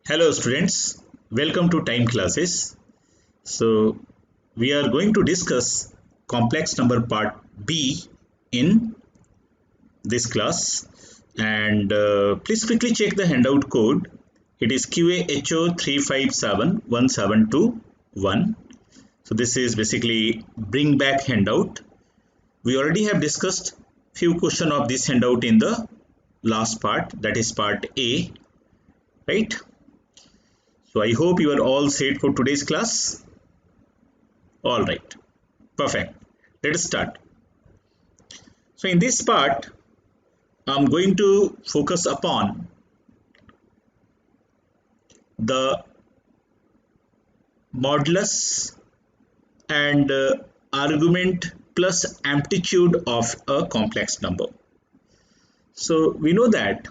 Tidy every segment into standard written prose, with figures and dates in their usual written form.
Hello students, welcome to time classes. So we are going to discuss complex number part B in this class, and please quickly check the handout code. It is QAHO35717221. So this is basically bring back handout. We already have discussed few questions of this handout in the last part, that is part A, right? So I hope you are all set for today's class. All right, perfect. Let us start. So in this part, I'm going to focus upon the modulus and argument plus amplitude of a complex number. So we know that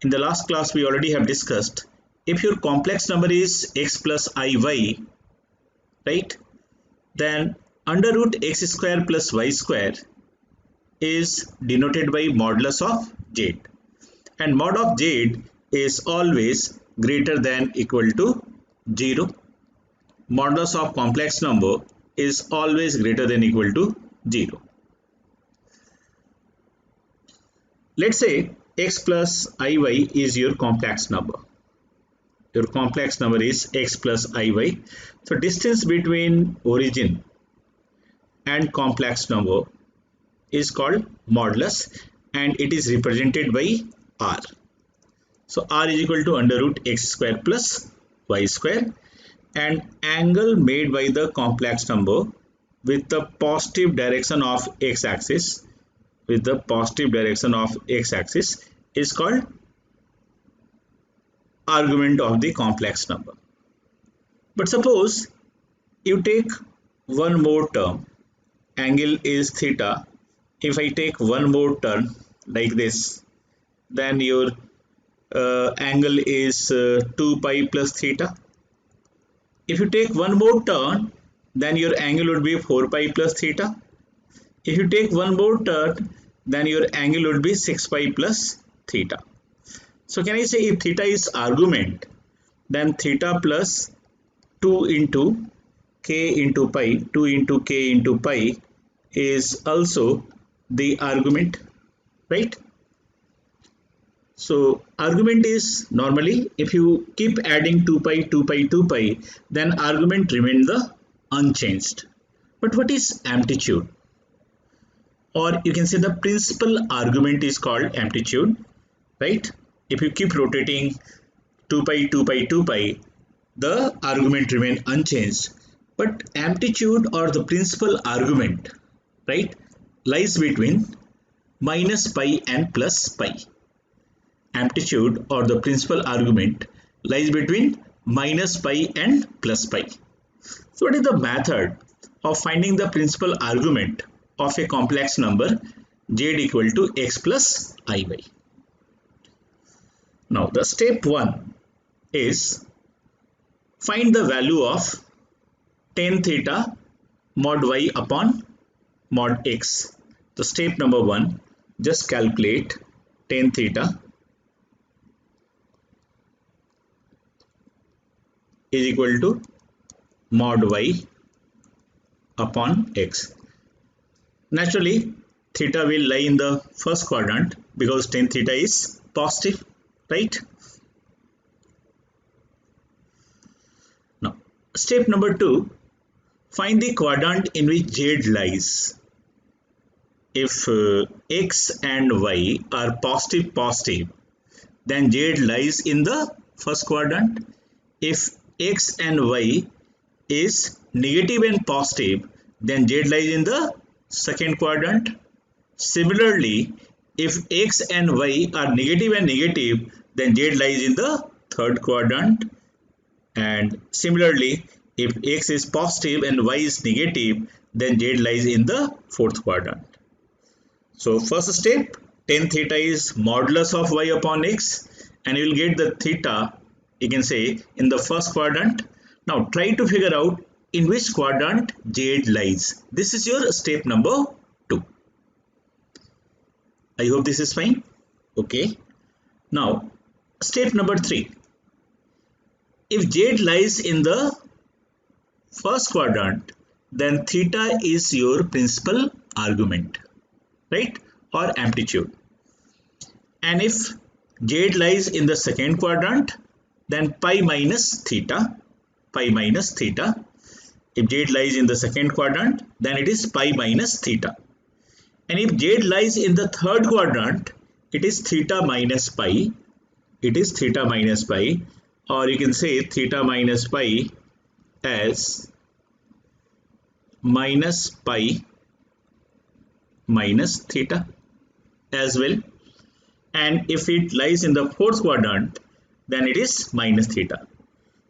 in the last class we already have discussed, if your complex number is x plus iy, right, then under root x square plus y square is denoted by modulus of z, and mod of z is always greater than equal to 0. Modulus of complex number is always greater than equal to 0. Let's say x plus iy is your complex number. Your complex number is x plus iy. So distance between origin and complex number is called modulus, and it is represented by r. So r is equal to under root x square plus y square, and angle made by the complex number with the positive direction of x-axis is called argument of the complex number. But suppose you take one more term, angle is theta. If I take one more term like this, then your angle is 2 pi plus theta. If you take one more turn, then your angle would be 4 pi plus theta. If you take one more turn, then your angle would be 6 pi plus theta. So can I say if theta is argument, then theta plus 2 into k into pi, 2 into k into pi is also the argument, right? So argument is normally, if you keep adding 2 pi, 2 pi, 2 pi, then argument remains the unchanged. But what is amplitude? Or you can say the principal argument is called amplitude, right? If you keep rotating 2 pi, 2 pi, 2 pi, the argument remains unchanged. But amplitude or the principal argument, right, lies between minus pi and plus pi. Amplitude or the principal argument lies between minus pi and plus pi. So what is the method of finding the principal argument of a complex number z equal to x plus iy? Now the step 1 is find the value of tan theta mod y upon mod x. So step number 1, just calculate tan theta is equal to mod y upon x. Naturally, theta will lie in the first quadrant because tan theta is positive, right? Now, step number 2, find the quadrant in which z lies. If x and y are positive, then z lies in the first quadrant. If x and y is negative and positive, then z lies in the second quadrant. Similarly, if x and y are negative and negative, then z lies in the third quadrant. And similarly, if x is positive and y is negative, then z lies in the fourth quadrant. So first step, tan theta is modulus of y upon x, and you will get the theta, you can say, in the first quadrant. Now try to figure out in which quadrant z lies. This is your step number 2. I hope this is fine. Okay. Now step number 3. if z lies in the first quadrant, then theta is your principal argument, right, or amplitude. And if z lies in the second quadrant, then pi minus theta, pi minus theta. If z lies in the second quadrant, then it is pi minus theta. And if z lies in the third quadrant, it is theta minus pi. It is theta minus pi, or you can say theta minus pi as minus pi minus theta as well. And if it lies in the fourth quadrant, then it is minus theta.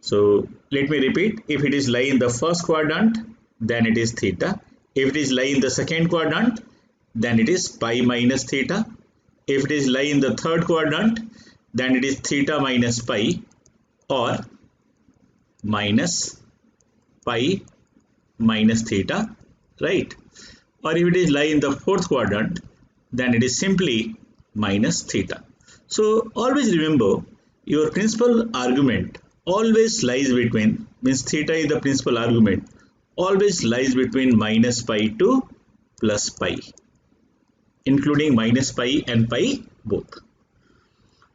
So let me repeat, if it is lie in the first quadrant, then it is theta. If it is lie in the second quadrant, then it is pi minus theta. If it is lie in the third quadrant, then it is theta minus pi or minus pi minus theta, right? Or if it is lie in the fourth quadrant, then it is simply minus theta. So always remember, your principal argument always lies between, means theta is the principal argument, always lies between minus pi to plus pi, including minus pi and pi both.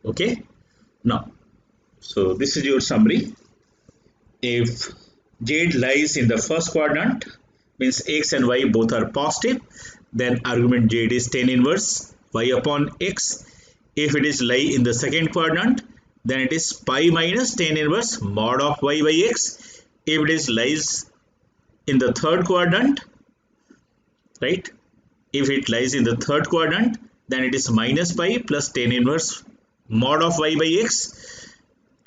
Okay, now, so this is your summary. If z lies in the first quadrant, means x and y both are positive, then argument z is tan inverse y upon x. If it is lie in the second quadrant, then it is pi minus tan inverse mod of y by x. If it is lies in the third quadrant, right? If it lies in the third quadrant, then it is minus pi plus tan inverse mod of y by x,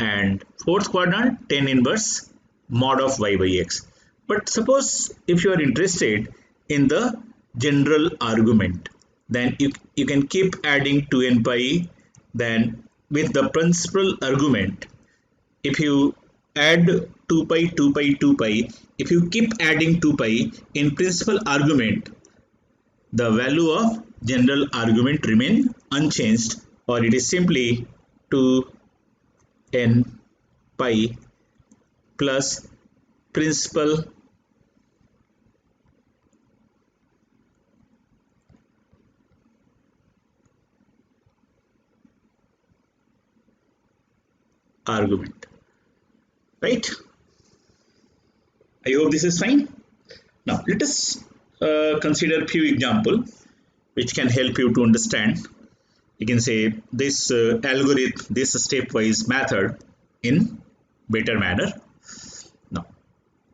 and fourth quadrant tan inverse mod of y by x. But suppose if you are interested in the general argument, then you can keep adding 2n pi. Then with the principal argument, if you add 2 pi, 2 pi, 2 pi, if you keep adding 2 pi in principal argument, the value of general argument remain unchanged, or it is simply 2n pi plus principal argument, right? I hope this is fine. Now let us consider few example which can help you to understand, you can say, this algorithm, this stepwise method in better manner. Now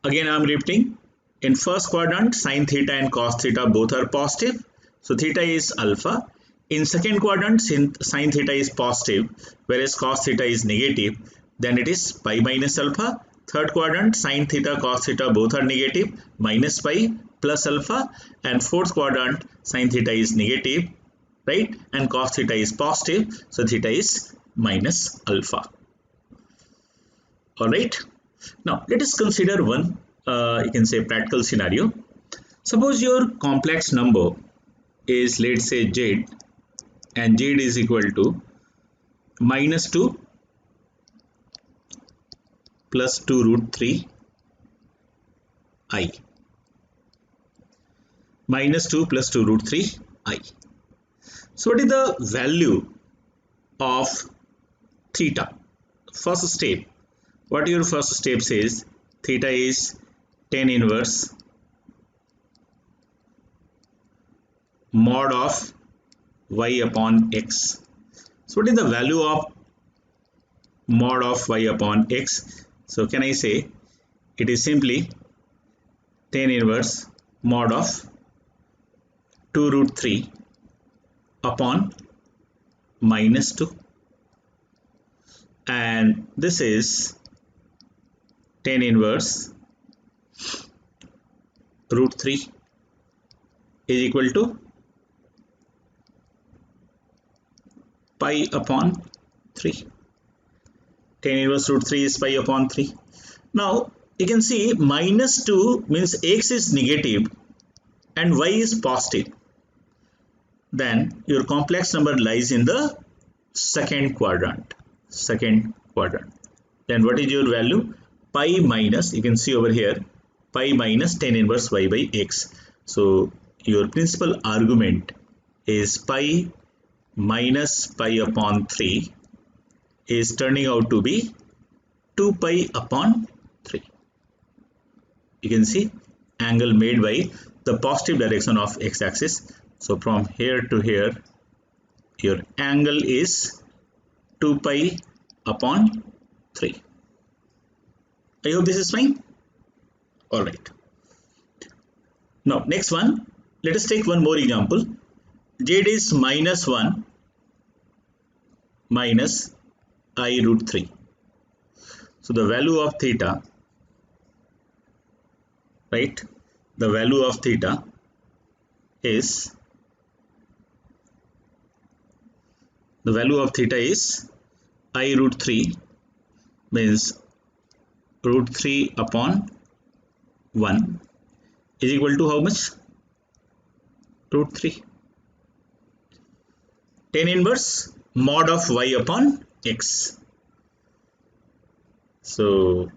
again I am repeating, in first quadrant sin theta and cos theta both are positive, so theta is alpha. In second quadrant sin theta is positive whereas cos theta is negative, then it is pi minus alpha. Third quadrant sin theta cos theta both are negative, minus pi plus alpha. And fourth quadrant sin theta is negative, right, and cos theta is positive, so theta is minus alpha. All right, now let us consider one you can say practical scenario. Suppose your complex number is, let's say, z, and z is equal to minus 2 plus 2 root 3 I, minus 2 plus 2 root 3 I. So what is the value of theta? First step, what your first step says, theta is tan inverse mod of y upon x. So what is the value of mod of y upon x? So can I say it is simply tan inverse mod of 2 root 3 upon minus 2, and this is tan inverse root 3 is equal to pi upon 3. Tan inverse root 3 is pi upon 3. Now you can see minus 2 means x is negative and y is positive. Then your complex number lies in the second quadrant. then what is your value? Pi minus, you can see over here, pi minus tan inverse y by x. So your principal argument is pi minus pi upon 3 is turning out to be 2 pi upon 3. You can see angle made by the positive direction of x-axis. So from here to here, your angle is 2 pi upon 3. I hope this is fine. Alright. Now next one, let us take one more example. Z is minus 1 minus I root 3. So the value of theta, right? The value of theta is I root 3, means root 3 upon 1 is equal to how much? Root 3. Tan inverse mod of y upon x. So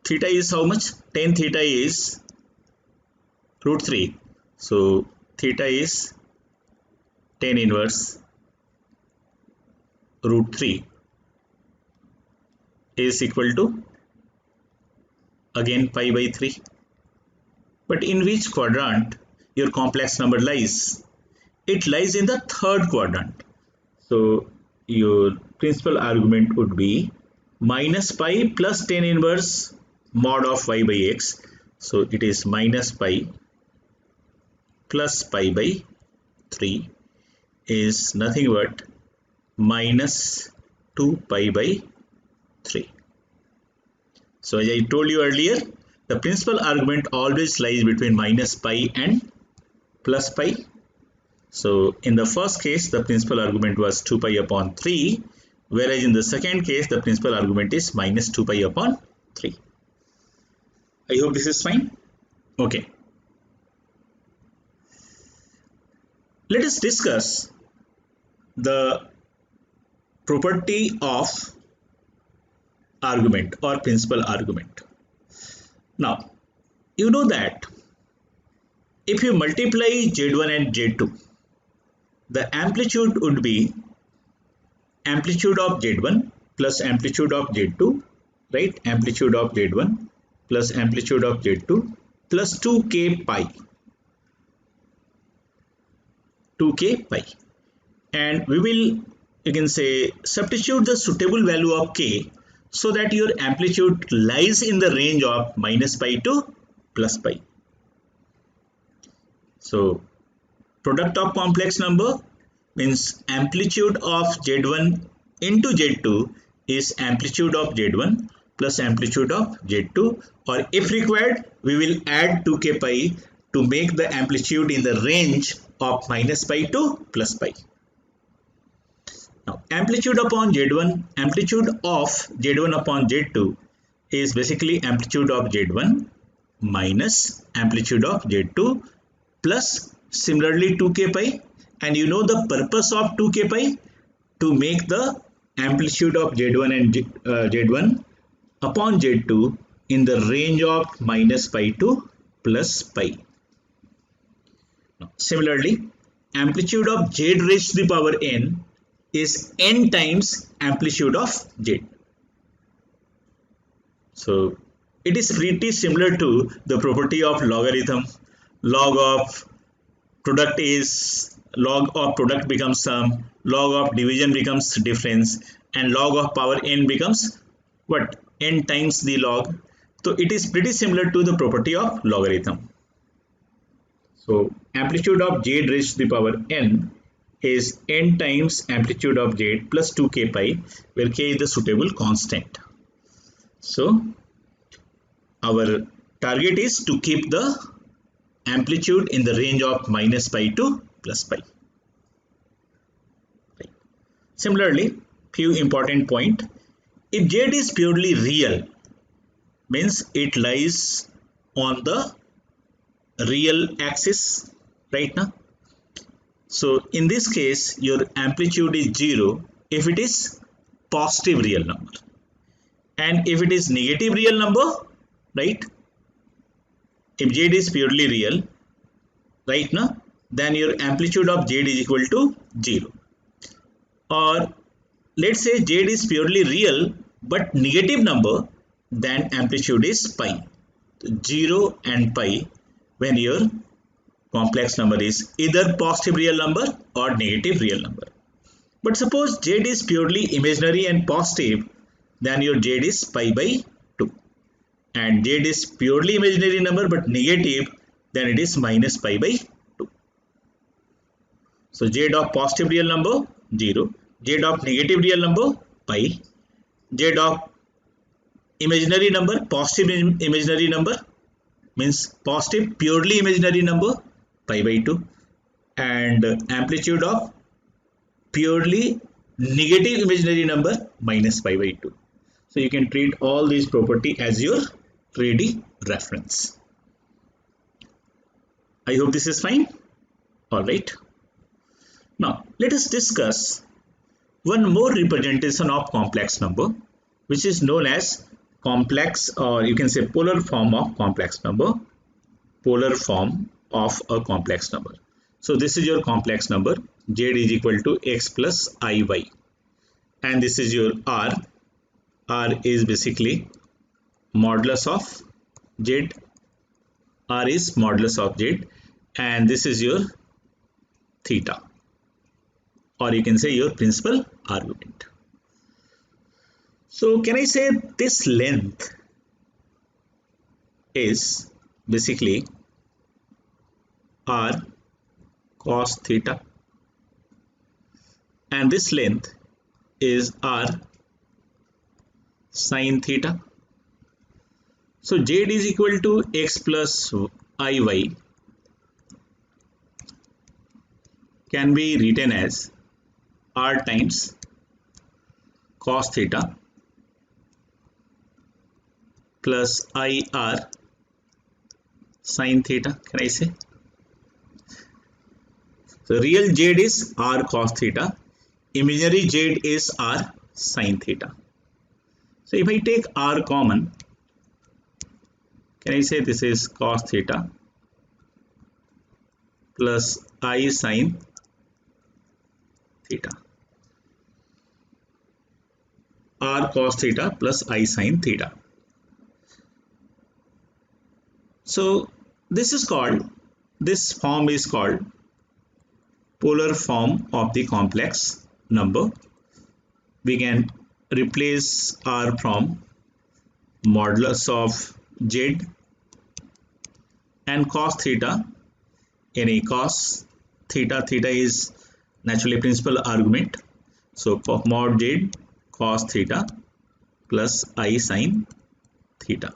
theta is how much? Tan theta is root 3. So theta is tan inverse root 3 is equal to again pi by 3. But in which quadrant your complex number lies? It lies in the third quadrant. So your principal argument would be minus pi plus tan inverse mod of y by x. So it is minus pi plus pi by 3 is nothing but minus 2 pi by 3. So as I told you earlier, the principal argument always lies between minus pi and plus pi. So in the first case, the principal argument was 2 pi upon 3, whereas in the second case, the principal argument is minus 2 pi upon 3. I hope this is fine. Okay. Let us discuss the property of argument or principal argument. Now, you know that if you multiply Z1 and Z2, the amplitude would be amplitude of Z1 plus amplitude of Z2, right? Amplitude of Z1 plus amplitude of Z2 plus 2k pi. 2k pi. And we will, you can say, substitute the suitable value of k so that your amplitude lies in the range of minus pi to plus pi. So product of complex number means amplitude of Z1 into Z2 is amplitude of Z1 plus amplitude of Z2, or if required we will add 2k pi to make the amplitude in the range of minus pi to plus pi. Now amplitude upon Z1, amplitude of Z1 upon Z2 is basically amplitude of Z1 minus amplitude of Z2 plus similarly 2k pi, and you know the purpose of 2k pi, to make the amplitude of Z1 and Z1 upon Z2 in the range of minus pi to plus pi. Now, similarly, amplitude of Z raised to the power n is n times amplitude of Z. So it is pretty similar to the property of logarithm. Log of product is log of product becomes sum, log of division becomes difference, and log of power n becomes what? N times the log. So it is pretty similar to the property of logarithm. So amplitude of Z raised to the power n is n times amplitude of Z plus 2k pi, where k is the suitable constant. So our target is to keep the amplitude in the range of minus pi to plus pi. Right. Similarly, few important point. If Z is purely real, means it lies on the real axis, right now. So in this case, your amplitude is 0 if it is positive real number. And if it is negative real number, right, if z is purely real, right now, then your amplitude of z is equal to 0. Or let's say z is purely real but negative number, then amplitude is pi. 0 and pi when your complex number is either positive real number or negative real number. But suppose z is purely imaginary and positive, then your z is pi by 2. And z is purely imaginary number but negative, then it is minus pi by 2. So z of positive real number 0, z of negative real number pi, z of imaginary number, positive imaginary number means positive purely imaginary number pi by 2, and amplitude of purely negative imaginary number minus pi by 2. So you can treat all these property as your ready reference. I hope this is fine. All right. Now let us discuss one more representation of complex number, which is known as complex, or you can say polar form of complex number. Polar form of a complex number. So this is your complex number. Z is equal to x plus iy, and this is your r. R is basically modulus of z. R is modulus of z, and this is your theta, or you can say your principal argument. So can I say this length is basically r cos theta, and this length is r sin theta. So z is equal to x plus iy can be written as r times cos theta plus ir sin theta, can I say? So real z is r cos theta, imaginary z is r sin theta. So if I take r common, can I say this is cos theta plus I sin theta, r cos theta plus I sin theta. So this form is called polar form of the complex number. We can replace r from modulus of z and cos theta. Any cos theta, theta is naturally principal argument, so mod z cos theta plus I sin theta.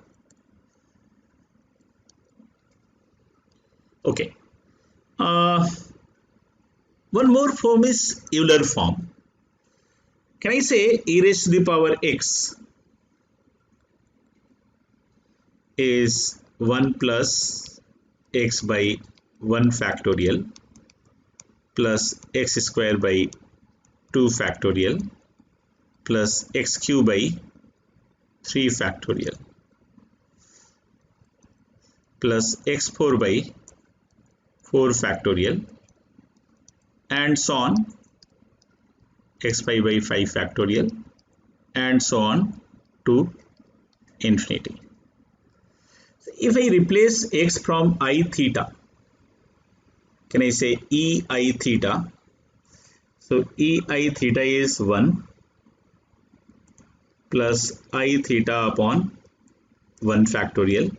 Okay, one more form is Euler form. Can I say e raised to the power x is 1 plus x by 1 factorial plus x square by 2 factorial plus x cube by 3 factorial plus x4 by 4 factorial and so on, x5 by 5 factorial and so on to infinity. If I replace x from I theta, can I say e I theta? So e I theta is 1 plus I theta upon 1 factorial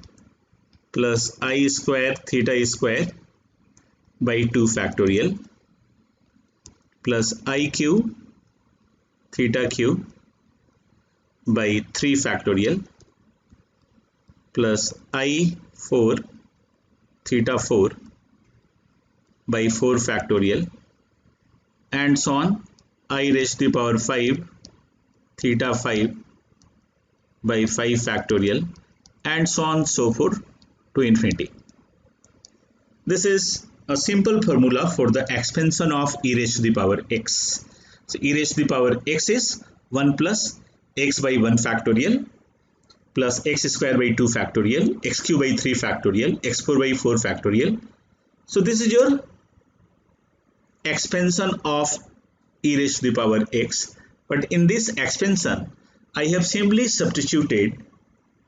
plus I square theta square by 2 factorial plus I cube theta cube by 3 factorial plus I4 theta 4 by 4 factorial and so on, I raised to the power 5 theta 5 by 5 factorial and so on so forth to infinity. This is a simple formula for the expansion of e raised to the power x. So e raised to the power x is 1 plus x by 1 factorial plus x square by 2 factorial, x cube by 3 factorial, x4 by 4 factorial. So this is your expansion of e raised to the power x. But in this expansion, I have simply substituted,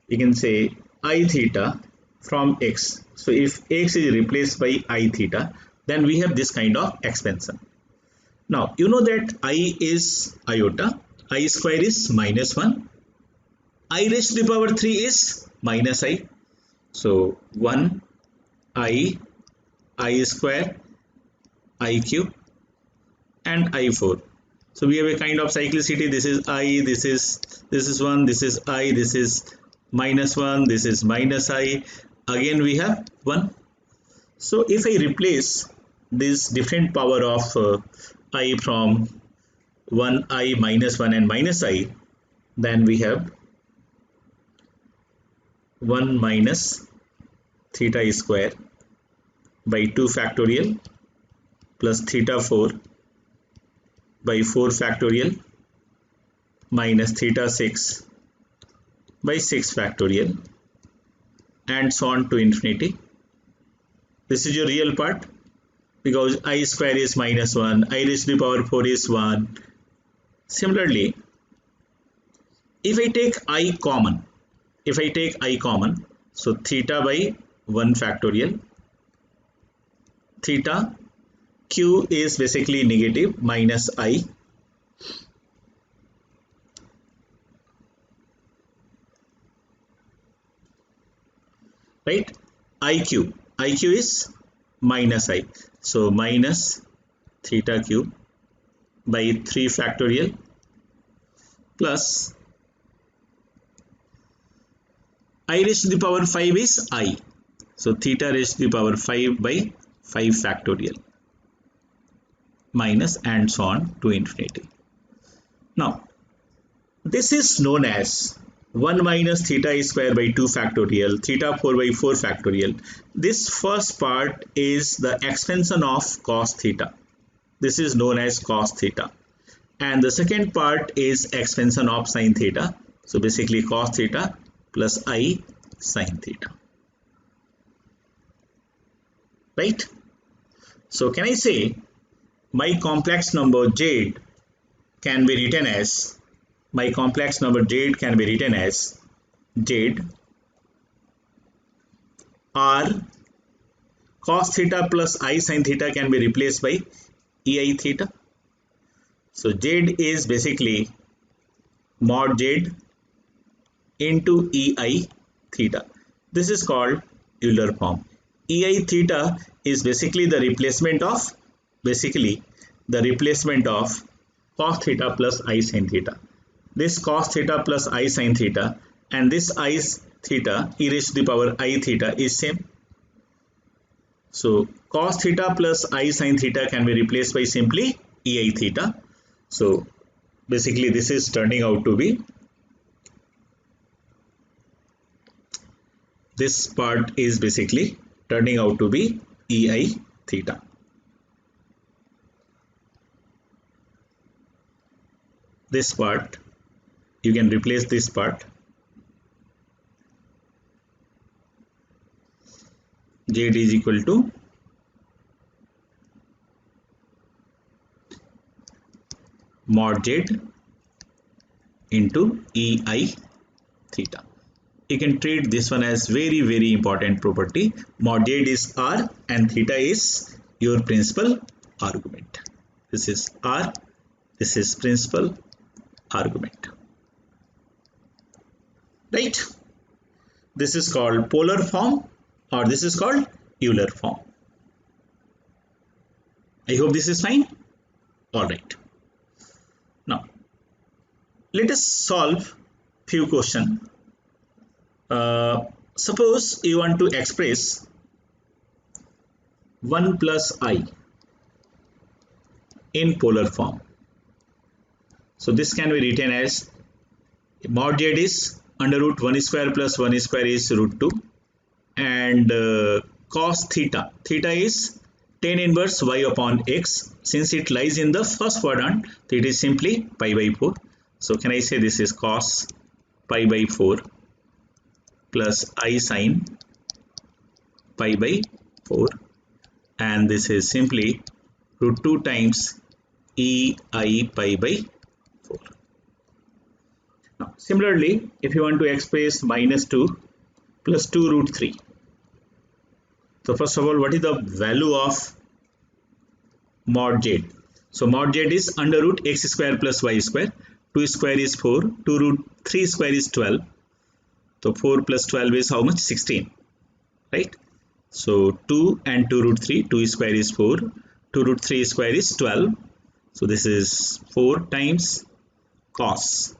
you can say, I theta from x. So if x is replaced by I theta, then we have this kind of expansion. Now you know that I is iota, I square is minus 1, I raised to the power 3 is minus I. So 1 I square, I cube and I4. So we have a kind of cyclicity. This is I, this is 1, this is I, this is minus 1, this is minus I. Again we have 1. So if I replace this different power of I from 1I, minus 1 and minus I, then we have 1 minus theta square by 2 factorial plus theta 4 by 4 factorial minus theta 6 by 6 factorial and so on to infinity. This is your real part, because I square is minus 1, I raised to the power 4 is 1. Similarly, if I take I common, so theta by 1 factorial, theta q is basically negative minus I, right? IQ is minus I, so minus theta cube by 3 factorial plus I raised to the power 5 is I, so theta raised to the power 5 by 5 factorial minus and so on to infinity. Now this is known as 1 minus theta square by 2 factorial, theta 4 by 4 factorial. This first part is the expansion of cos theta. This is known as cos theta. And the second part is expansion of sin theta. So basically cos theta plus I sin theta. Right? So can I say my complex number z can be written as z r cos theta plus I sin theta can be replaced by ei theta. So z is basically mod z into ei theta. This is called Euler form. Ei theta is basically the replacement of cos theta plus I sin theta. This cos theta plus I sin theta and this I theta e raised to the power I theta is same. So cos theta plus I sin theta can be replaced by simply ei theta. So basically this is turning out to be, this part is basically turning out to be ei theta. This part, you can replace this part. Z is equal to mod z into ei theta. You can treat this one as very important property. Mod z is r and theta is your principal argument. This is r, this is principal argument. Right? This is called polar form, or this is called Euler form. I hope this is fine. Alright. Now, let us solve few questions. Suppose you want to express 1 plus I in polar form. So this can be written as mod z is under root 1 square plus 1 square is root 2, and cos theta is tan inverse y upon x. Since it lies in the first quadrant, it is simply pi by 4. So can I say this is cos pi by 4 plus I sine pi by 4, and this is simply root 2 times e I pi by 4. Now, similarly, if you want to express minus 2 plus 2 root 3. So first of all, what is the value of mod z? So mod z is under root x square plus y square. 2 square is 4. 2 root 3 square is 12. So 4 plus 12 is how much? 16. Right? So 2 and 2 root 3. 2 square is 4. 2 root 3 square is 12. So this is 4 times cos.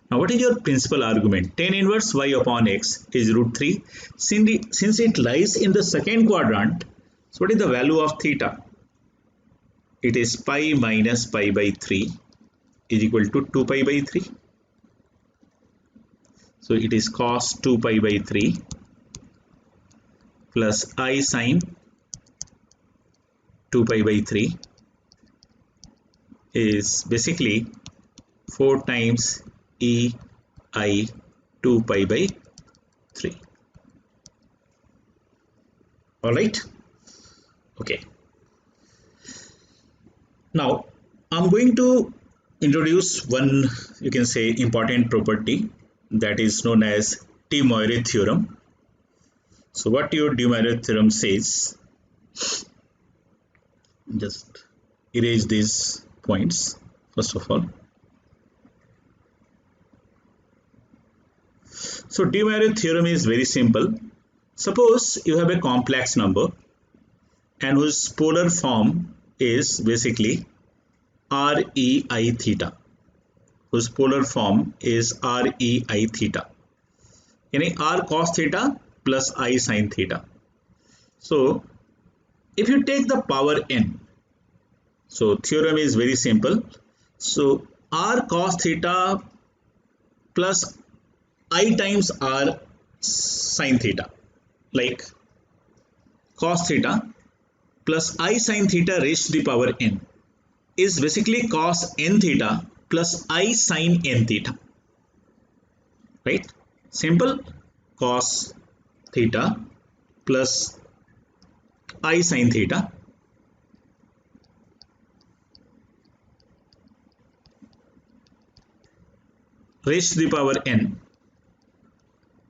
Now what is your principal argument? Tan inverse y upon x is root 3. Since it lies in the second quadrant, so what is the value of theta? It is pi minus pi by 3 is equal to 2 pi by 3. So it is cos 2 pi by 3 plus I sine 2 pi by 3 is basically 4 times e I 2 pi by 3. All right. Okay. Now I'm going to introduce one, you can say, important property that is known as De Moivre theorem. So what your De Moivre theorem says, just erase these points first of all. So De Moivre theorem is very simple. Suppose you have a complex number and whose polar form is basically REI theta, whose polar form is REI theta, यानी R cos theta plus I sin theta. So if you take the power n, so theorem is very simple. So R cos theta plus I times R sin theta, like cos theta plus I sin theta raised to the power n is basically cos n theta plus I sin n theta, right? Simple. Cos theta plus I sin theta raised to the power n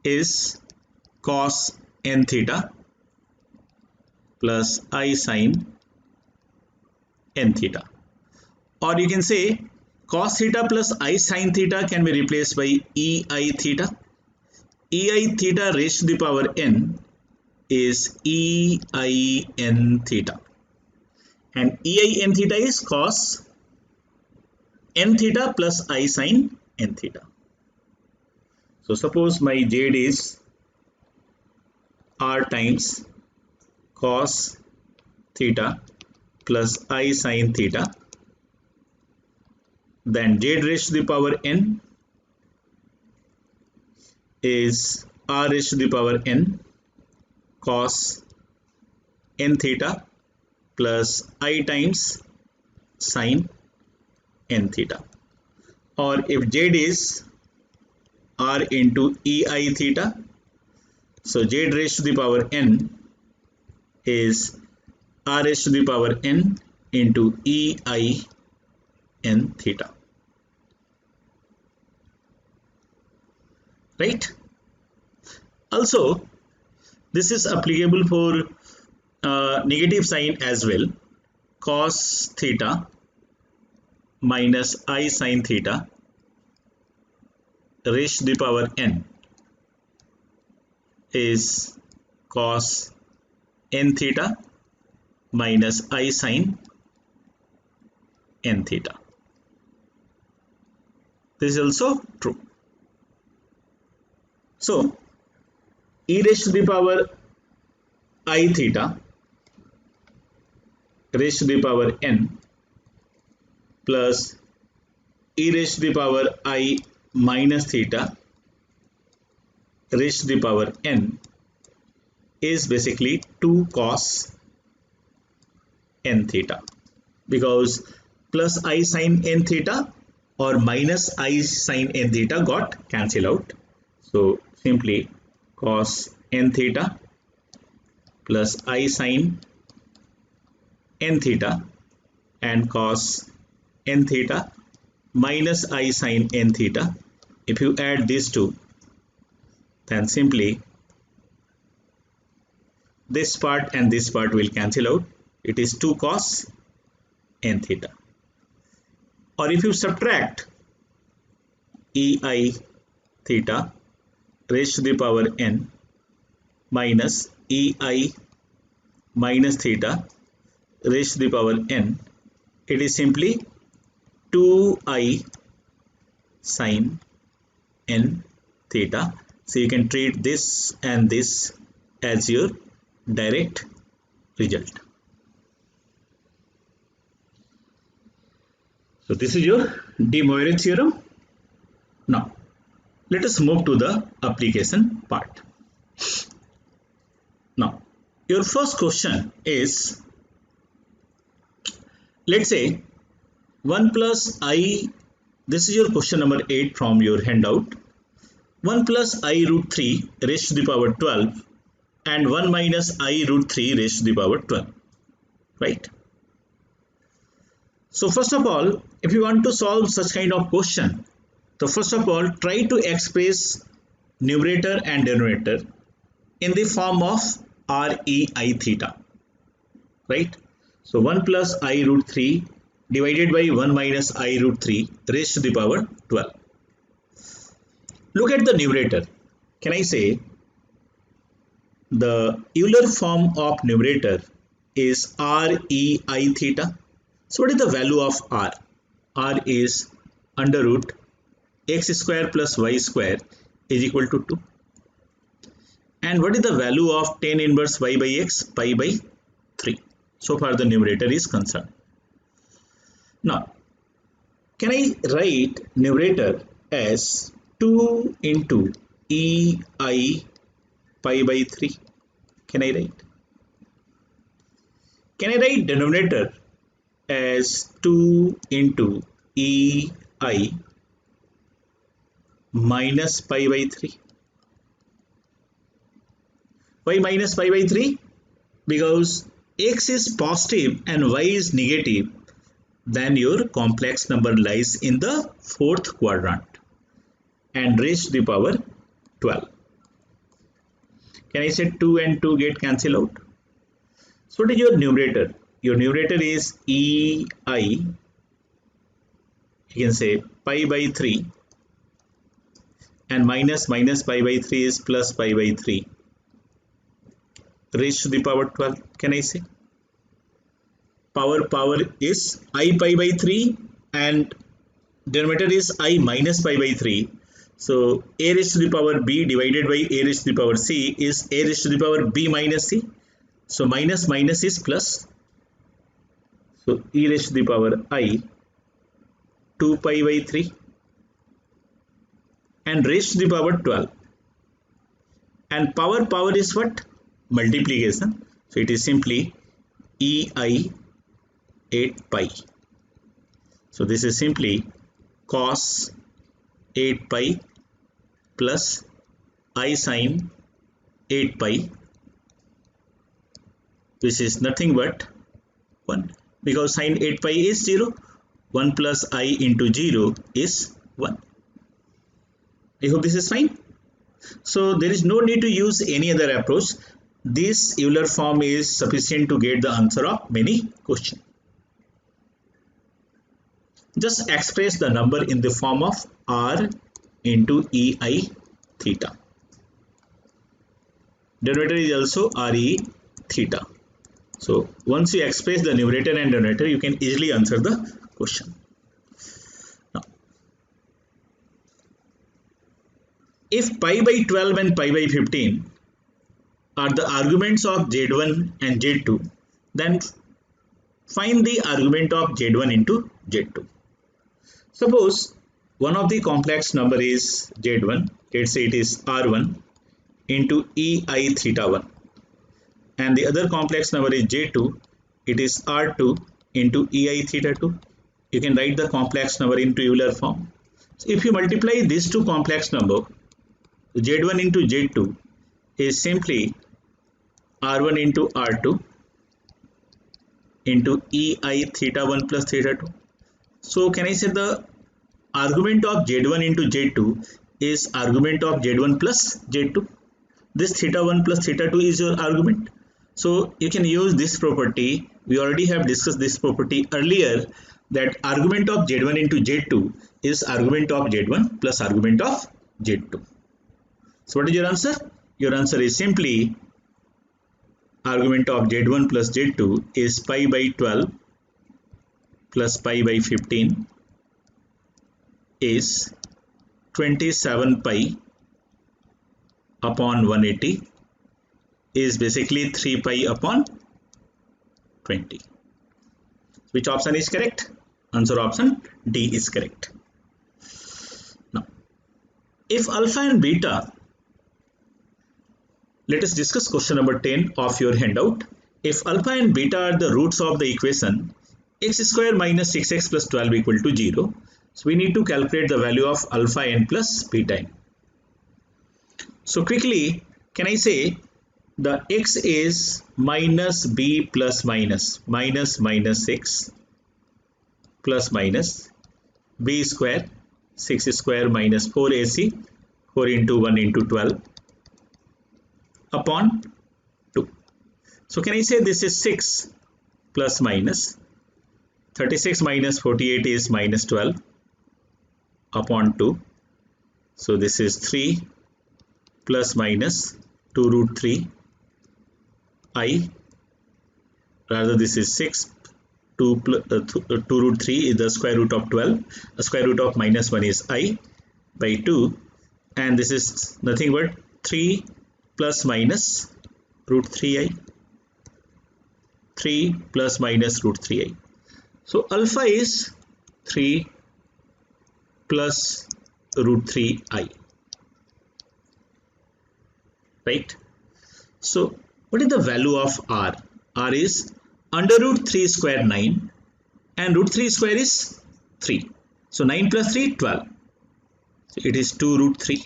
is cos n theta plus I sin n theta. Or you can say cos theta plus I sin theta can be replaced by EI theta. EI theta raised to the power n is EIN theta. And EIN theta is cos n theta plus I sin n theta. So suppose my Z is R times cos theta plus I sin theta, then Z raised to the power n is R raised to the power n cos n theta plus I times sin n theta. Or if Z is R into EI theta, so Z raised to the power n is R raised to the power n into EI n theta, right? Also, this is applicable for negative sign as well. Cos theta minus I sin theta raised to the power n is cos n theta minus I sin n theta. This is also true. So e raised to the power I theta raised to the power n plus e raised to the power I minus theta raised to the power n is basically 2 cos n theta, because plus I sin n theta or minus I sin n theta got cancelled out. So simply cos n theta plus I sin n theta and cos n theta minus I sin n theta. If you add these two, then simply this part and this part will cancel out. It is 2 cos n theta. Or if you subtract ei theta raised to the power n minus ei minus theta raised to the power n, it is simply 2i sin n theta. So you can treat this and this as your direct result. So this is your de Moivre theorem. Now let us move to the application part. Now your first question is, let's say 1 plus I, this is your question number 8 from your handout. 1 plus I root 3 raised to the power 12 and 1 minus I root 3 raised to the power 12, right? So first of all, if you want to solve such kind of question, so first of all try to express numerator and denominator in the form of rei theta, right? So 1 plus I root 3 divided by 1 minus I root 3 raised to the power 12. Look at the numerator. Can I say the Euler form of numerator is rei theta? So what is the value of r? R is under root x square plus y square is equal to 2. And what is the value of tan inverse y by x? Pi by 3. So far the numerator is concerned. Now, can I write numerator as 2 into ei pi by 3? Can I write? Can I write denominator as 2 into ei minus pi by 3? Why minus pi by 3? Because x is positive and y is negative, then your complex number lies in the 4th quadrant and raised to the power 12. Can I say 2 and 2 get cancelled out? So what is your numerator? Your numerator is ei, you can say pi by 3, and minus pi by 3 is plus pi by 3 raised to the power 12. Can I say power is I pi by 3 and denominator is I minus pi by 3. So a raised to the power b divided by a raised to the power c is a raised to the power b minus c. So minus is plus. So e raised to the power I 2 pi by 3 and raised to the power 12. And power is what? Multiplication. So it is simply ei 8 pi. So this is simply cos 8 pi plus I sin 8 pi, which is nothing but 1, because sin 8 pi is 0. 1 plus I into 0 is 1. I hope this is fine. So there is no need to use any other approach. This Euler form is sufficient to get the answer of many questions. Just express the number in the form of r into ei theta. Denominator is also re theta. So once you express the numerator and denominator, you can easily answer the question. Now, if pi by 12 and pi by 15 are the arguments of z1 and z2, then find the argument of z1 into z2. Suppose one of the complex number is z1, let's say it is r1 into ei theta 1, and the other complex number is j2, it is r2 into ei theta 2. You can write the complex number into Euler form. So if you multiply these two complex number, Z1 into Z2 is simply R1 into R2 into EI theta 1 plus theta 2. So can I say the argument of Z1 into Z2 is argument of Z1 plus Z2. This theta 1 plus theta 2 is your argument. So you can use this property. We already have discussed this property earlier, that argument of Z1 into Z2 is argument of Z1 plus argument of Z2. So what is your answer? Your answer is simply argument of Z1 plus Z2 is pi by 12 plus pi by 15 is 27 pi upon 180 is basically 3 pi upon 20. Which option is correct? Answer option D is correct. Now, if alpha and beta, let us discuss question number 10 of your handout. If alpha and beta are the roots of the equation x square minus 6x plus 12 equal to 0, so we need to calculate the value of alpha n plus beta n. So quickly, can I say the x is minus b plus minus minus 6 plus minus b square 6 square minus 4ac 4 into 1 into 12 upon 2. So can I say this is 6 plus minus 36 minus 48 is minus 12 upon 2. So this is 3 plus minus 2 root 3 I, rather this is 6, 2 root 3 is the square root of 12, the square root of minus 1 is I by 2, and this is nothing but 3 plus minus root 3i, 3 plus minus root 3i. So alpha is 3 plus root 3i, right? So what is the value of r? R is under root 3 square 9 and root 3 square is 3. So 9 plus 3 12. So it is 2 root 3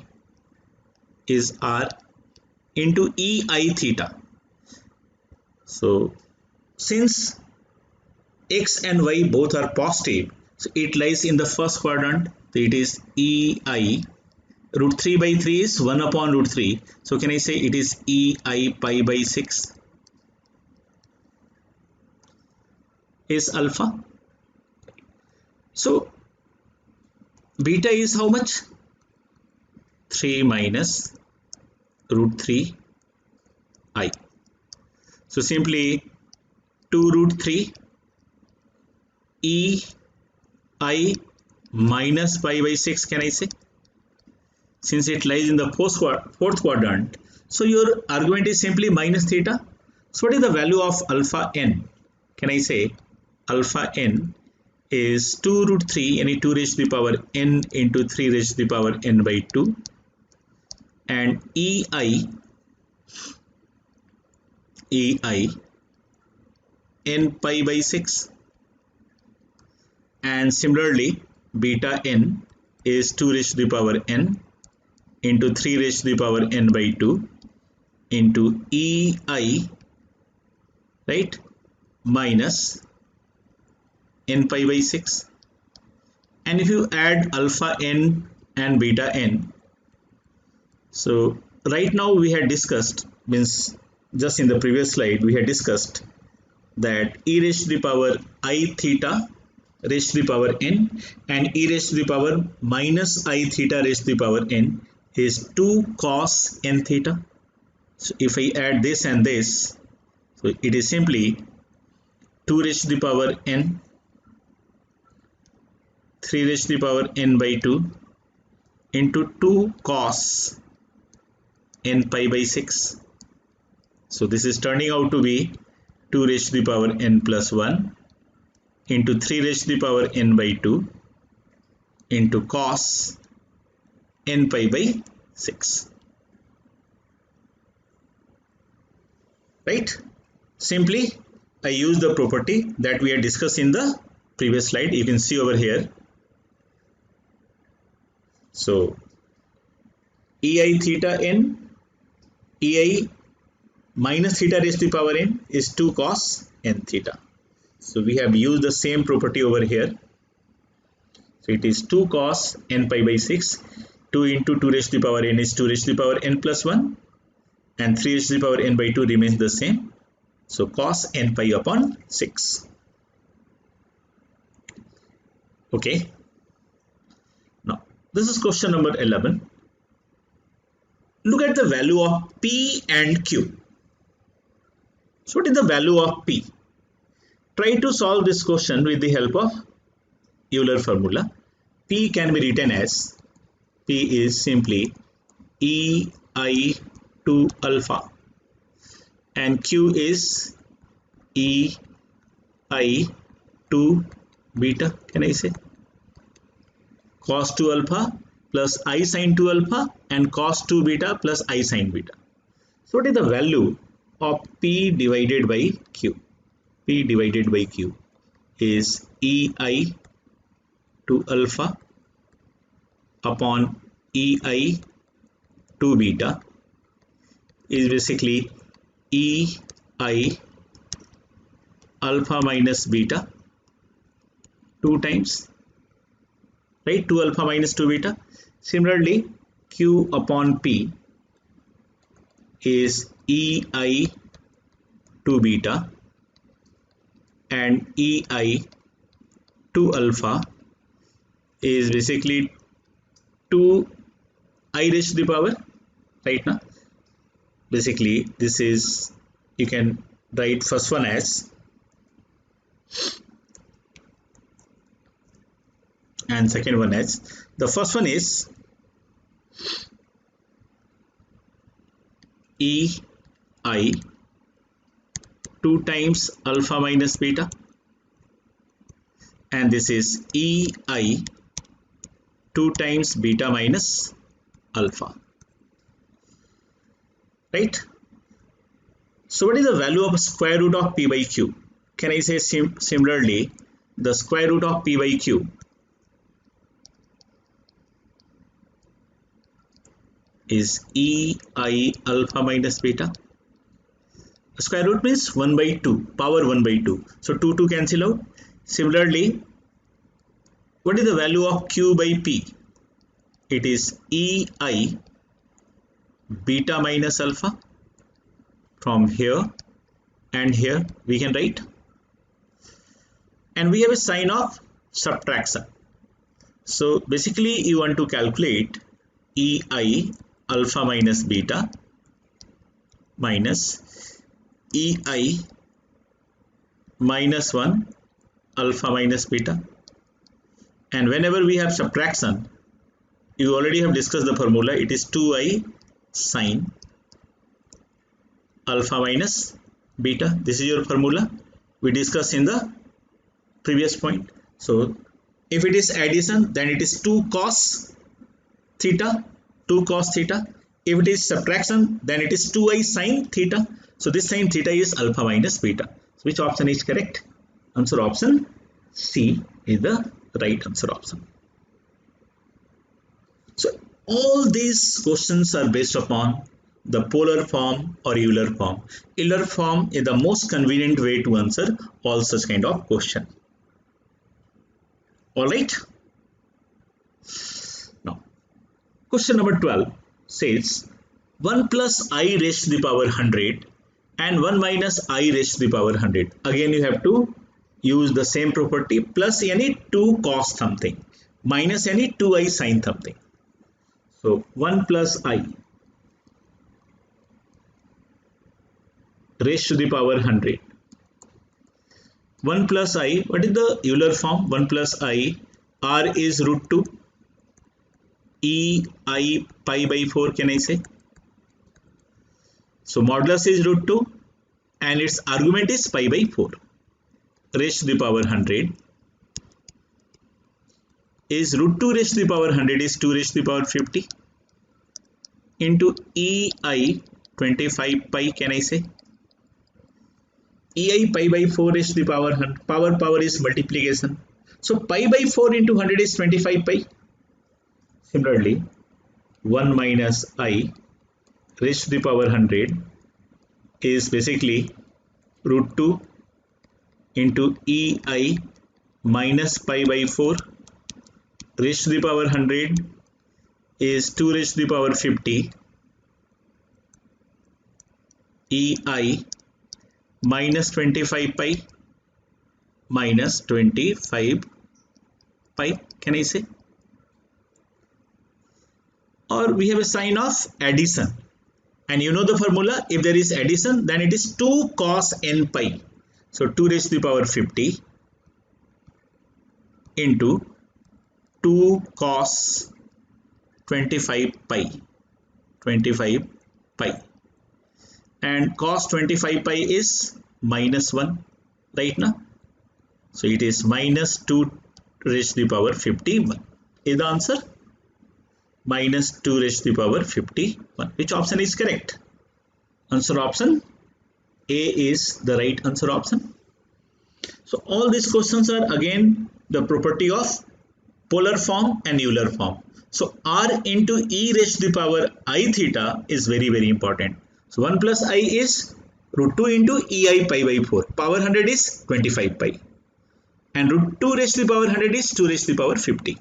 is r into EI theta. So since x and y both are positive, so it lies in the first quadrant. So it is EI. Root 3 by 3 is 1 upon root 3. So can I say it is EI pi by 6 is alpha. So beta is how much? 3 minus root 3 I. So simply 2 root 3 E I minus pi by 6, can I say? Since it lies in the fourth quadrant, so your argument is simply minus theta. So what is the value of alpha n? Can I say alpha n is 2 root 3, yani 2 raised to the power n into 3 raised to the power n by 2, and EI n pi by 6, and similarly beta n is 2 raised to the power n into 3 raised to the power n by 2 into EI, right, minus n pi by 6. And if you add alpha n and beta n, so right now we had discussed, means just in the previous slide we had discussed that e raised to the power I theta raised to the power n and e raised to the power minus I theta raised to the power n is 2 cos n theta. So if I add this and this, so it is simply 2 raised to the power n, 3 raised to the power n by 2 into 2 cos n pi by 6. So this is turning out to be 2 raised to the power n plus 1 into 3 raised to the power n by 2 into cos n pi by 6, right? Simply I use the property that we had discussed in the previous slide. You can see over here. So ei theta n, ei minus theta raised to the power n is 2 cos n theta. So we have used the same property over here. So it is 2 cos n pi by 6. 2 into 2 raised to the power n is 2 raised to the power n plus 1, and 3 raised to the power n by 2 remains the same. So cos n pi upon 6. Okay. Now this is question number 11. Look at the value of P and Q. So what is the value of P? Try to solve this question with the help of Euler formula. P can be written as, P is simply ei to alpha, and Q is ei to beta. Can I say cos 2 alpha plus I sin 2 alpha and cos 2 beta plus I sin beta. So what is the value of P divided by Q? P divided by Q is ei to alpha upon ei to beta is basically ei alpha minus beta 2 times, right? 2 alpha minus 2 beta. Similarly, Q upon P is ei to beta, and ei to alpha is basically 2 I raised to the power, right? Now basically this is, you can write first one as, and second one as, the first one is ei 2 times alpha minus beta, and this is ei 2 times beta minus alpha, right? So what is the value of square root of P by Q? Can I say similarly, the square root of P by Q is ei alpha minus beta. Square root means 1 by 2, power 1 by 2. So 2 cancel out. Similarly, what is the value of Q by P? It is ei beta minus alpha. From here and here we can write, and we have a sign of subtraction. So basically you want to calculate ei alpha minus beta minus ei minus 1 alpha minus beta, and whenever we have subtraction, you already have discussed the formula. It is 2i sin alpha minus beta. This is your formula we discussed in the previous point. So if it is addition, then it is 2 cos theta, 2 cos theta. If it is subtraction, then it is 2i sin theta. So this sin theta is alpha minus beta. So which option is correct? Answer option C is the right answer option. So all these questions are based upon the polar form or Euler form. Euler form is the most convenient way to answer all such kind of question. Alright. Now, question number 12 says 1 plus I raised to the power 100 and 1 minus I raised to the power 100. Again you have to use the same property, plus any 2 cos something minus any 2i sin something. So 1 plus I raised to the power 100. 1 plus I, what is the Euler form? 1 plus I, R is root 2, E I pi by 4, can I say? So modulus is root 2 and its argument is pi by 4. Raised to the power 100 is root 2 raised to the power 100 is 2 raised to the power 50 into EI 25 pi, can I say? EI pi by 4 raised to the power 100, power is multiplication. So pi by 4 into 100 is 25 pi. Similarly, 1 minus I raised to the power 100 is basically root 2 into EI minus pi by 4 raised to the power 100 is 2 raised to the power 50 EI minus 25 pi minus 25 pi, can I say? Or we have a sign of addition, and you know the formula, if there is addition then it is 2 cos n pi. So 2 raised to the power 50 into 2 cos 25 pi, and cos 25 pi is minus 1, right now. So it is minus 2 raised to the power 51 is the answer. Minus 2 raised to the power 51. Which option is correct? Answer option A is the right answer option. So all these questions are again the property of polar form and Euler form. So R into e raised to the power I theta is very, very important. So 1 plus I is root 2 into EI pi by 4. Power 100 is 25 pi. And root 2 raised to the power 100 is 2 raised to the power 50.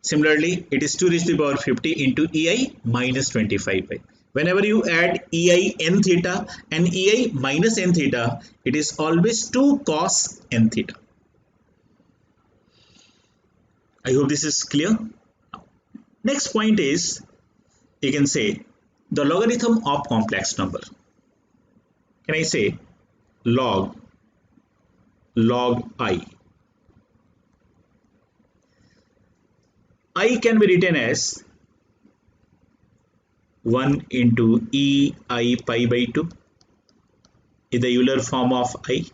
Similarly, it is 2 raised to the power 50 into EI minus 25 pi. Whenever you add EI n theta and EI minus n theta, it is always 2 cos n theta. I hope this is clear. Next point is, you can say the logarithm of complex number. Can I say log I? I can be written as 1 into EI pi by 2 is the Euler form of I.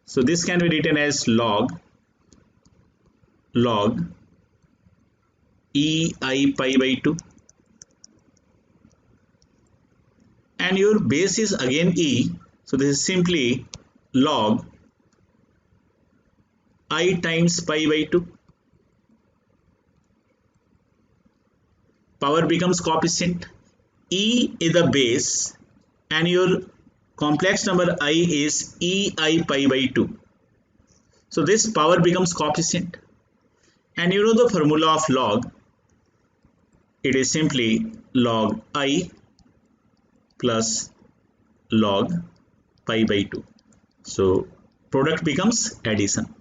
So this can be written as log EI pi by 2, and your base is again E, so this is simply log I times pi by 2. Power becomes coefficient, E is the base and your complex number I is EI pi by 2. So this power becomes coefficient, and you know the formula of log, it is simply log I plus log pi by 2. So product becomes addition.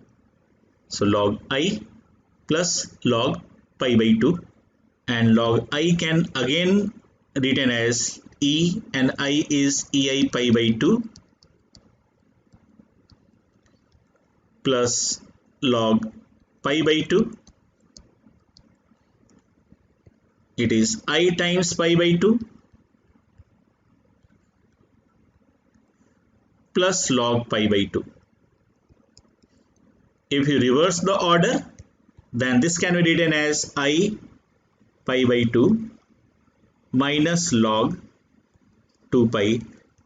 So log I plus log pi by 2, and log I can again written as E, and I is EI pi by 2 plus log pi by 2, it is I times pi by 2 plus log pi by 2. If you reverse the order, then this can be written as I pi by 2 minus log 2 pi,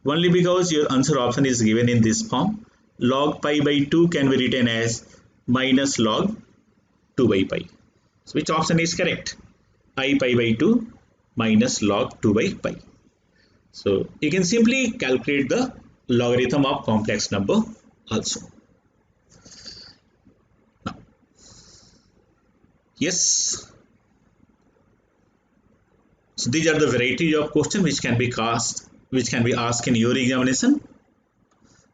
only because your answer option is given in this form. Log pi by 2 can be written as minus log 2 by pi. So which option is correct? I pi by 2 minus log 2 by pi. So you can simply calculate the logarithm of complex number also. Now, yes. So these are the variety of questions which can be asked in your examination.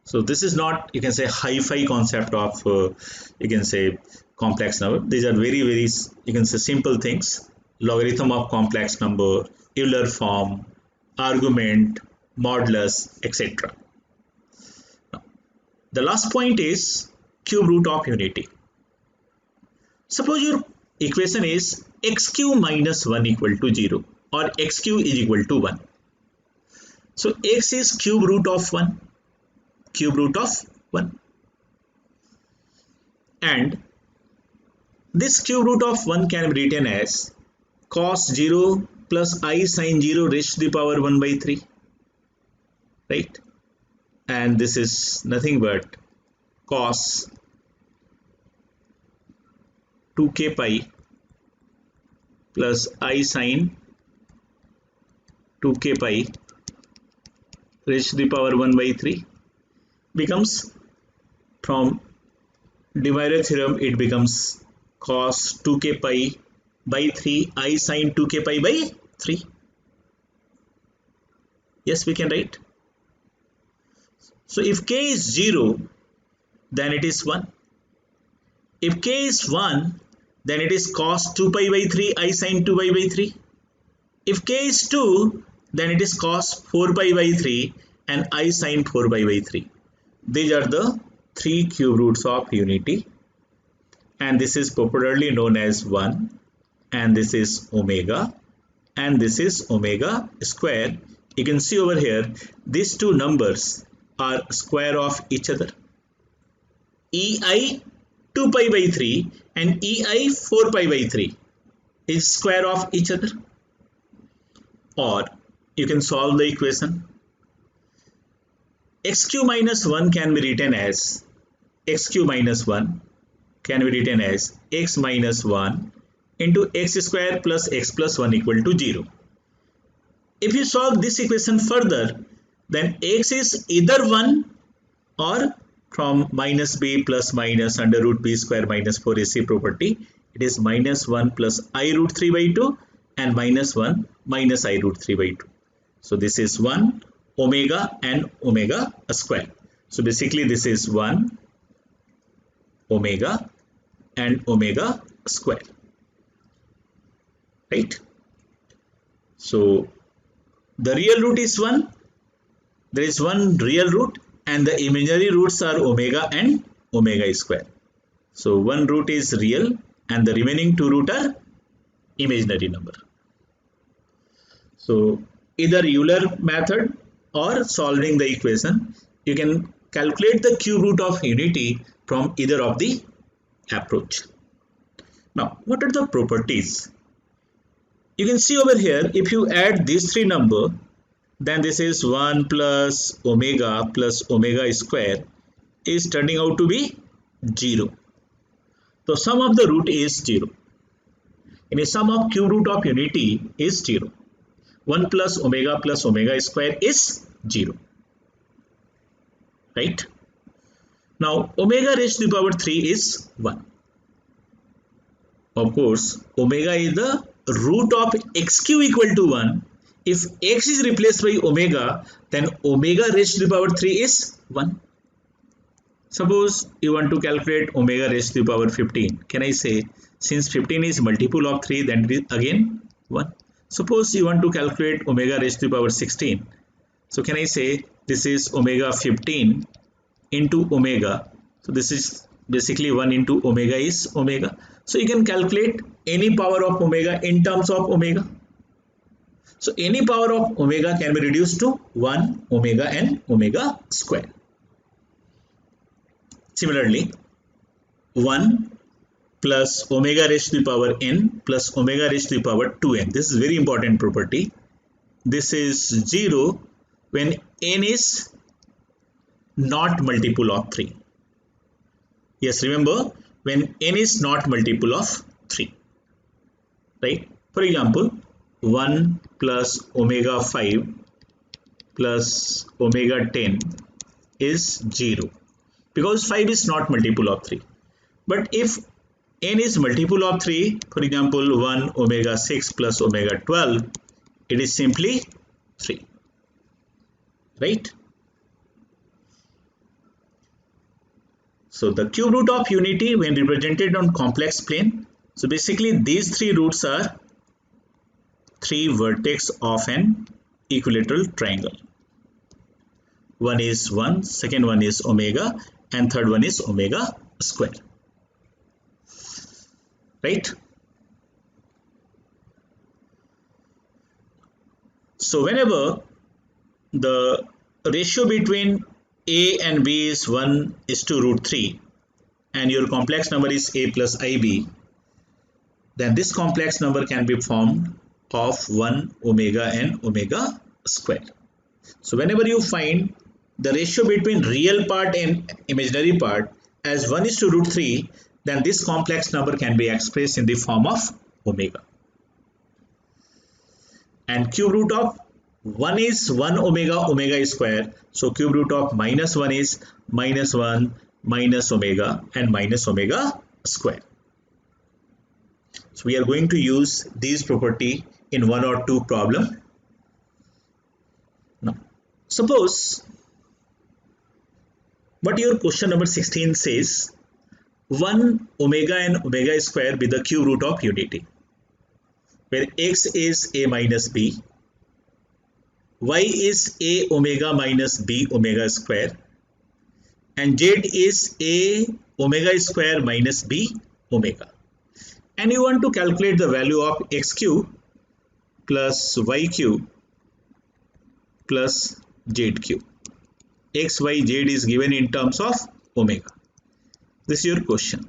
So this is not, you can say, hi-fi concept of you can say complex number. These are very, very, you can say, simple things: logarithm of complex number, Euler form, argument, modulus, etc. The last point is cube root of unity. Suppose your equation is x cube minus 1 equal to 0, or x cube is equal to 1. So x is cube root of 1, and this cube root of 1 can be written as cos 0 plus I sin 0 raised to the power 1 by 3, right? And this is nothing but cos 2k pi plus I sine 2k pi raised to the power 1 by 3 becomes, from divider theorem, it becomes cos 2k pi by 3 I sine 2k pi by 3. Yes, we can write. So if k is 0, then it is 1. If k is 1, then it is cos 2 pi by 3 I sine 2 pi by 3. If k is 2, then it is cos 4 pi by 3 and I sine 4 pi by 3. These are the three cube roots of unity, and this is popularly known as 1, and this is omega, and this is omega square. You can see over here, these two numbers are square of each other. EI 2 pi by 3 and EI 4 pi by 3 is square of each other. Or you can solve the equation. X cube minus 1 can be written as x cube minus 1 can be written as x minus 1 into x square plus x plus 1 equal to 0. If you solve this equation further, then x is either 1 or from minus b plus minus under root b square minus 4ac property, it is minus 1 plus I root 3 by 2 and minus 1 minus I root 3 by 2. So this is 1 omega and omega square. So basically this is 1 omega and omega square, right? So the real root is 1. There is one real root and the imaginary roots are omega and omega square. So one root is real and the remaining two roots are imaginary number. So either Euler method or solving the equation, you can calculate the cube root of unity from either of the approach. Now, what are the properties? You can see over here, if you add these three numbers, then this is 1 plus omega square is turning out to be 0. So sum of the root is 0. And a sum of cube root of unity is 0. 1 plus omega square is 0. Right? Now omega raised to the power 3 is 1. Of course, omega is the root of x cube equal to 1. If x is replaced by omega, then omega raised to the power 3 is 1. Suppose you want to calculate omega raised to the power 15. Can I say, since 15 is multiple of 3, then it is again 1. Suppose you want to calculate omega raised to the power 16. So can I say this is omega 15 into omega. So this is basically 1 into omega is omega. So you can calculate any power of omega in terms of omega. So any power of omega can be reduced to 1 omega and omega square. Similarly, 1 plus omega raised to the power n plus omega raised to the power 2n. This is very important property. This is 0 when n is not multiple of 3. Yes, remember, when n is not multiple of 3. Right? For example, 1 plus omega 5 plus omega 10 is 0. Because 5 is not multiple of 3. But if n is multiple of 3, for example 1 omega 6 plus omega 12, it is simply 3. Right? So the cube root of unity when represented on complex plane. So basically these three roots are three vertex of an equilateral triangle. One is 1, second one is omega, and third one is omega square. Right? So whenever the ratio between a and b is 1 is to root 3 and your complex number is a plus ib, then this complex number can be formed of 1 omega and omega square. So whenever you find the ratio between real part and imaginary part as 1 is to root 3, then this complex number can be expressed in the form of omega. and cube root of 1 is 1 omega omega square. So cube root of minus 1 is minus 1 minus omega and minus omega square. So we are going to use these property in one or two problem. Now, suppose what your question number 16 says, 1 omega and omega square be the cube root of unity, where x is a minus b, y is a omega minus b omega square, and z is a omega square minus b omega. And you want to calculate the value of x cube plus y cube plus z cube. X, y, z is given in terms of omega. This is your question.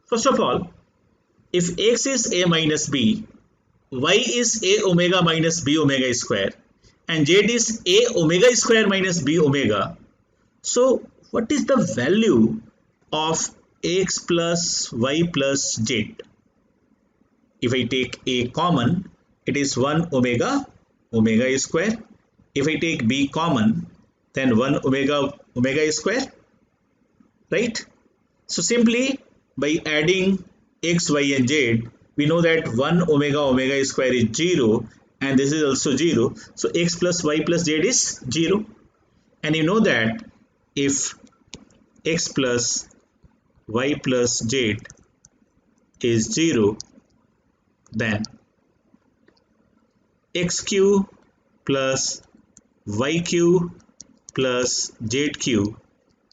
First of all, if x is a minus b, y is a omega minus b omega square, and z is a omega square minus b omega, so what is the value of x plus y plus z? If I take a common, it is 1 omega omega square. If I take b common, then 1 omega square, right? So simply by adding x, y and z, we know that 1 omega square is 0 and this is also 0. So x plus y plus z is 0. And you know that if x plus y plus z is 0, then x cube plus y cube plus z cube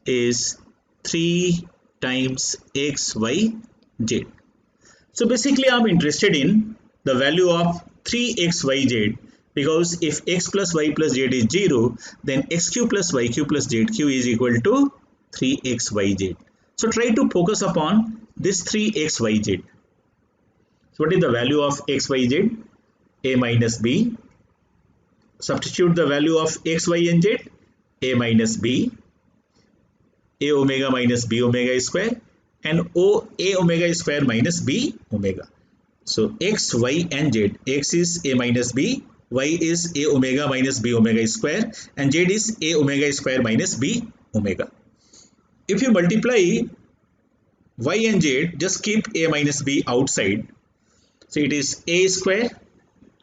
is 3 times x, y, z. So basically I'm interested in the value of 3x, y, z, because if x plus y plus z is 0, then x cube plus y cube plus z cube is equal to 3x, y, z. So try to focus upon this 3x, y, z. So what is the value of x, y, z? A minus b. Substitute the value of x, y and z. A minus b, a omega minus b omega square, and a omega square minus b omega. So x, y and z. X is a minus b, y is a omega minus b omega square, and z is a omega square minus b omega. If you multiply y and z, just keep a minus b outside. So it is a square,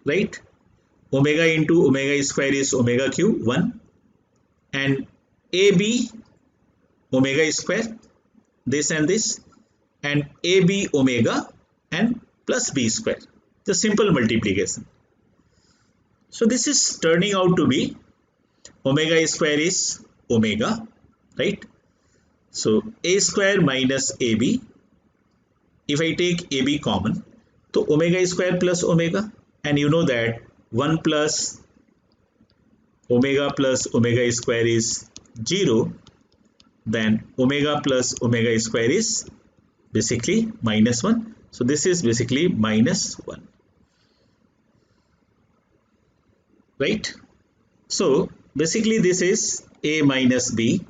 right? Omega into omega square is omega cube 1, and ab omega square, this and this, and ab omega and plus b square, the simple multiplication. So this is turning out to be omega square is omega, right? So a square minus ab, if I take ab common, so omega square plus omega, and you know that 1 plus omega square is 0, then omega plus omega square is basically minus 1. So this is basically minus 1, right? So basically this is a minus b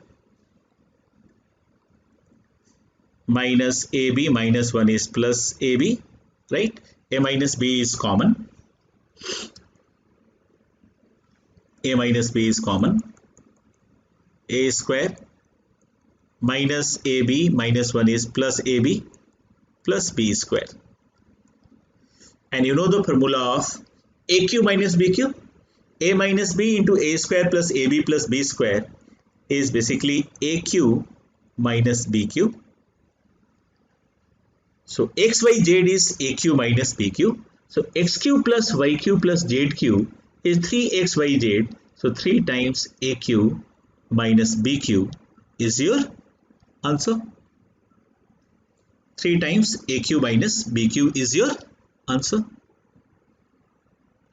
minus ab minus 1 is plus ab, right? A minus b is common. A minus b is common. A square minus ab minus 1 is plus ab plus b square. And you know the formula of a cube minus b cube? A minus b into a square plus ab plus b square is basically a cube minus b cube. So x, y, z is a cube minus b cube. So x cube plus y cube plus z cube is 3xyz. So 3 times a cube minus b cube is your answer. 3 times a cube minus b cube is your answer.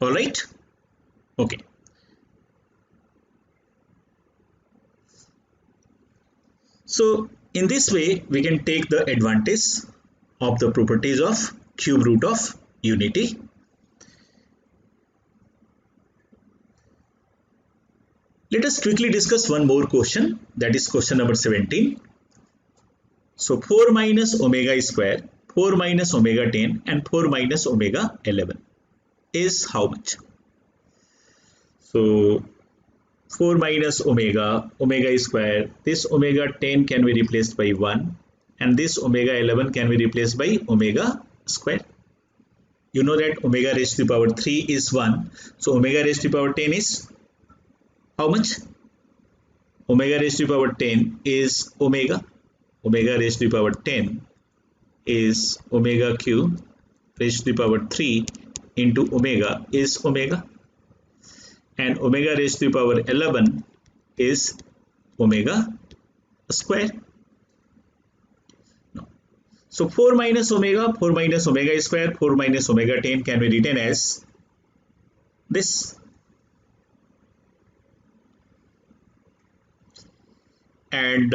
Alright? Okay. So in this way we can take the advantage of the properties of cube root of unity. Let us quickly discuss one more question, that is question number 17. So 4 minus omega square, 4 minus omega 10 and 4 minus omega 11. is how much? So 4 minus omega, omega square, this omega 10 can be replaced by 1 and this omega 11 can be replaced by omega square. You know that omega raised to the power 3 is 1. So omega raised to the power 10 is how much? Omega raised to the power 10 is omega. Omega raised to the power 10 is omega cube raised to the power 3 into omega is omega. And omega raised to the power 11 is omega square. No. So 4 minus omega square, 4 minus omega 10 can be written as this. And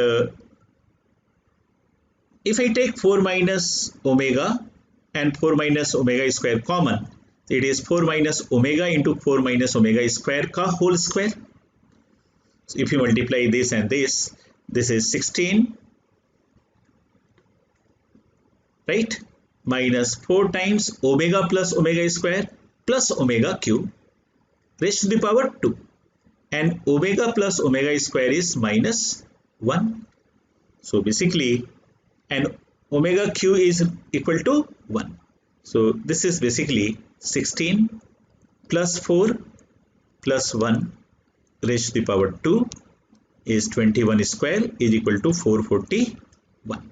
if I take 4 minus omega and 4 minus omega square common, it is 4 minus omega into 4 minus omega square ka whole square. So if you multiply this and this is 16, right? Minus 4 times omega plus omega square plus omega cube raised to the power 2. And omega plus omega square is minus 1. So basically, and omega q is equal to 1. So this is basically 16 plus 4 plus 1 raised to the power 2 is 21 square is equal to 441.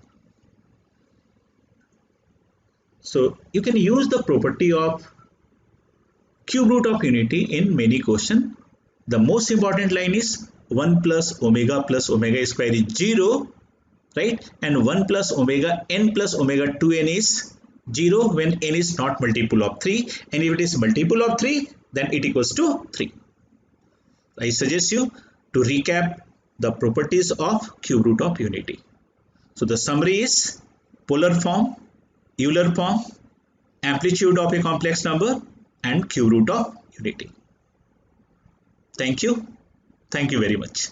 So you can use the property of cube root of unity in many questions. The most important line is 1 plus omega square is 0, right? And 1 plus omega n plus omega 2n is 0 when n is not multiple of 3, and if it is multiple of 3 then it equals to 3. I suggest you to recap the properties of cube root of unity. So the summary is polar form, Euler form, amplitude of a complex number, and cube root of unity. Thank you very much.